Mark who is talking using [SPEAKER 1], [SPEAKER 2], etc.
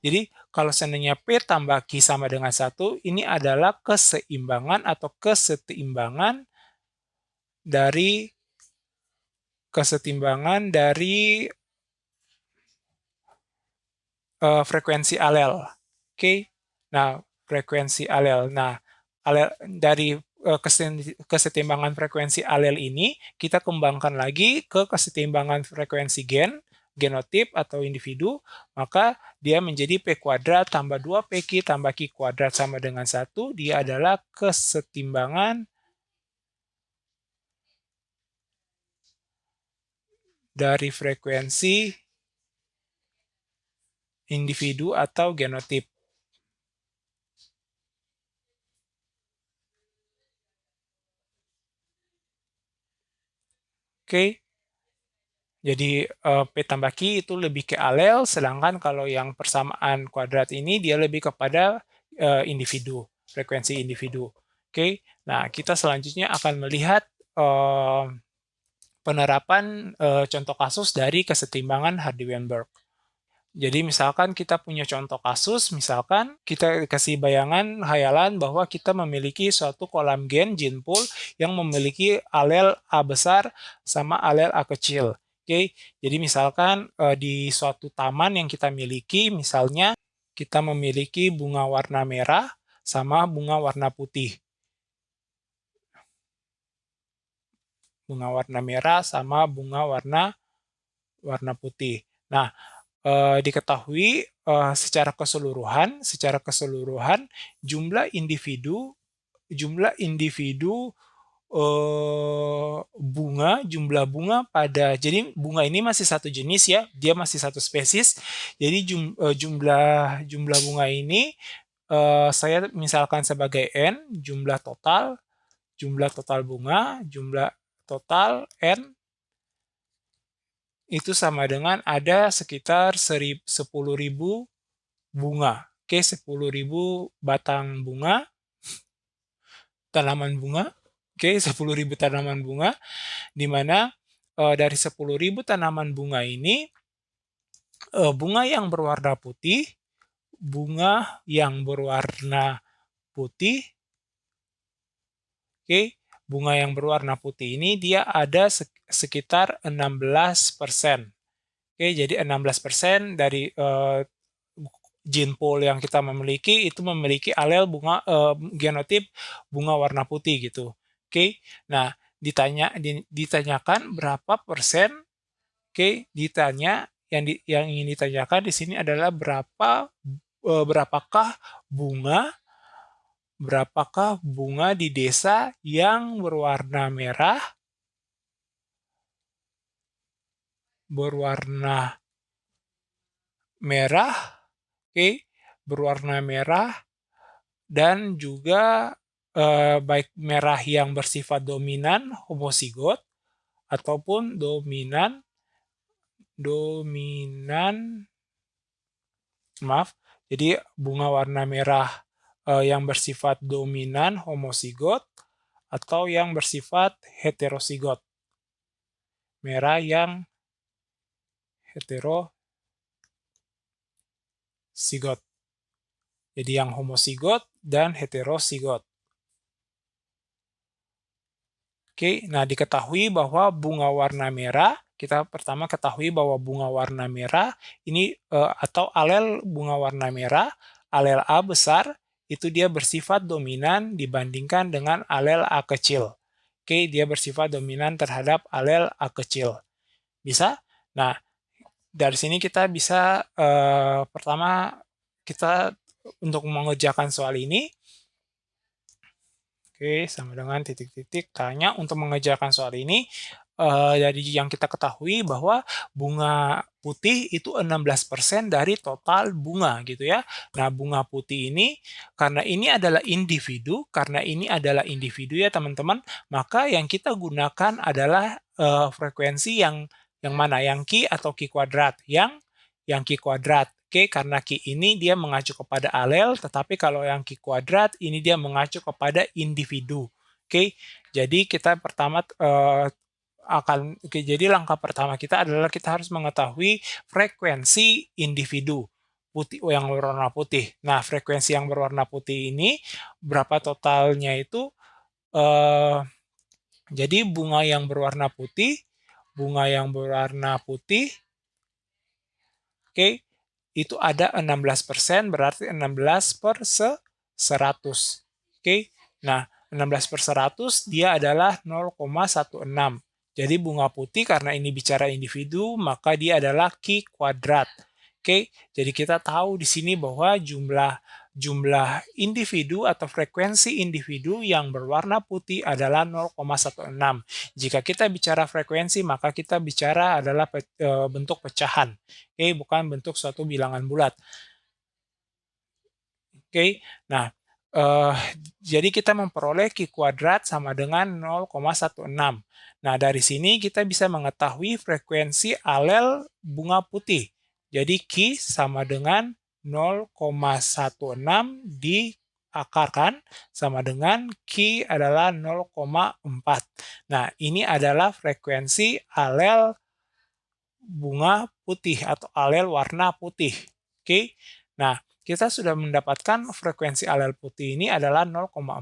[SPEAKER 1] Jadi kalau seandainya P tambah Q sama dengan 1, ini adalah keseimbangan atau kesetimbangan dari frekuensi alel. Oke. Nah, frekuensi alel. Nah, alel dari kesetimbangan frekuensi alel ini kita kembangkan lagi ke kesetimbangan frekuensi genotip atau individu, maka dia menjadi P kuadrat tambah 2PQ tambah Q kuadrat sama dengan 1, dia adalah kesetimbangan dari frekuensi individu atau genotip. Oke. Jadi P tambah Q itu lebih ke alel, sedangkan kalau yang persamaan kuadrat ini dia lebih kepada individu, frekuensi individu. Oke. Nah, kita selanjutnya akan melihat penerapan contoh kasus dari kesetimbangan Hardy-Weinberg. Jadi misalkan kita punya contoh kasus, misalkan kita kasih bayangan, hayalan bahwa kita memiliki suatu kolam gen gene pool yang memiliki alel A besar sama alel A kecil. Oke, jadi misalkan di suatu taman yang kita miliki, misalnya kita memiliki bunga warna merah sama bunga warna putih. Bunga warna merah sama bunga warna putih. Nah, diketahui secara keseluruhan jumlah bunga pada, jadi bunga ini masih satu jenis ya, dia masih satu spesies. Jadi jumlah bunga ini saya misalkan sebagai n, jumlah total bunga, jumlah total n itu sama dengan ada sekitar 10.000 bunga. Oke, 10.000 batang bunga, tanaman bunga. Oke, 10.000 tanaman bunga, di mana dari 10.000 tanaman bunga ini, bunga yang berwarna putih, oke, bunga yang berwarna putih ini dia ada sekitar 16%. Oke, jadi 16% dari gene pool yang kita memiliki itu memiliki alel genotip bunga warna putih gitu. Oke. Nah, ditanyakan berapa persen, oke, yang ingin ditanyakan di sini adalah berapakah bunga di desa yang berwarna merah dan juga baik merah yang bersifat dominan homozigot ataupun jadi bunga warna merah yang bersifat dominan homozigot atau yang bersifat heterozigot. Merah yang heterozigot. Jadi yang homozigot dan heterozigot. Oke, nah diketahui bahwa bunga warna merah, kita pertama ketahui bahwa bunga warna merah ini atau alel bunga warna merah, alel A besar, itu dia bersifat dominan dibandingkan dengan alel A kecil. Oke, dia bersifat dominan terhadap alel A kecil. Bisa? Nah, dari sini kita bisa pertama kita untuk mengerjakan soal ini, oke, sama dengan titik-titik tanya untuk mengerjakan soal ini. Dari yang kita ketahui bahwa bunga putih itu 16% dari total bunga gitu ya. Nah, bunga putih ini karena ini adalah individu ya teman-teman, maka yang kita gunakan adalah frekuensi yang mana? Yang Q atau Q kuadrat? Yang Q kuadrat. Oke, karena Q ini dia mengacu kepada alel, tetapi kalau yang Q kuadrat ini dia mengacu kepada individu. Oke, jadi kita pertama jadi langkah pertama kita adalah kita harus mengetahui frekuensi individu. yang berwarna putih. Nah, frekuensi yang berwarna putih ini berapa totalnya itu, jadi bunga yang berwarna putih, oke, itu ada 16%, berarti 16/100. Oke. Nah, 16/100 dia adalah 0,16. Jadi bunga putih karena ini bicara individu, maka dia adalah Q kuadrat. Oke, jadi kita tahu di sini bahwa jumlah jumlah individu atau frekuensi individu yang berwarna putih adalah 0,16. Jika kita bicara frekuensi, maka kita bicara adalah bentuk pecahan, oke, bukan bentuk suatu bilangan bulat. Oke, nah, eee, jadi kita memperoleh Q kuadrat sama dengan 0,16. Nah, dari sini kita bisa mengetahui frekuensi alel bunga putih. Jadi Q sama dengan 0,16 diakarkan sama dengan Q adalah 0,4. Nah, ini adalah frekuensi alel bunga putih atau alel warna putih, oke. Nah, kita sudah mendapatkan frekuensi alel putih ini adalah 0,4.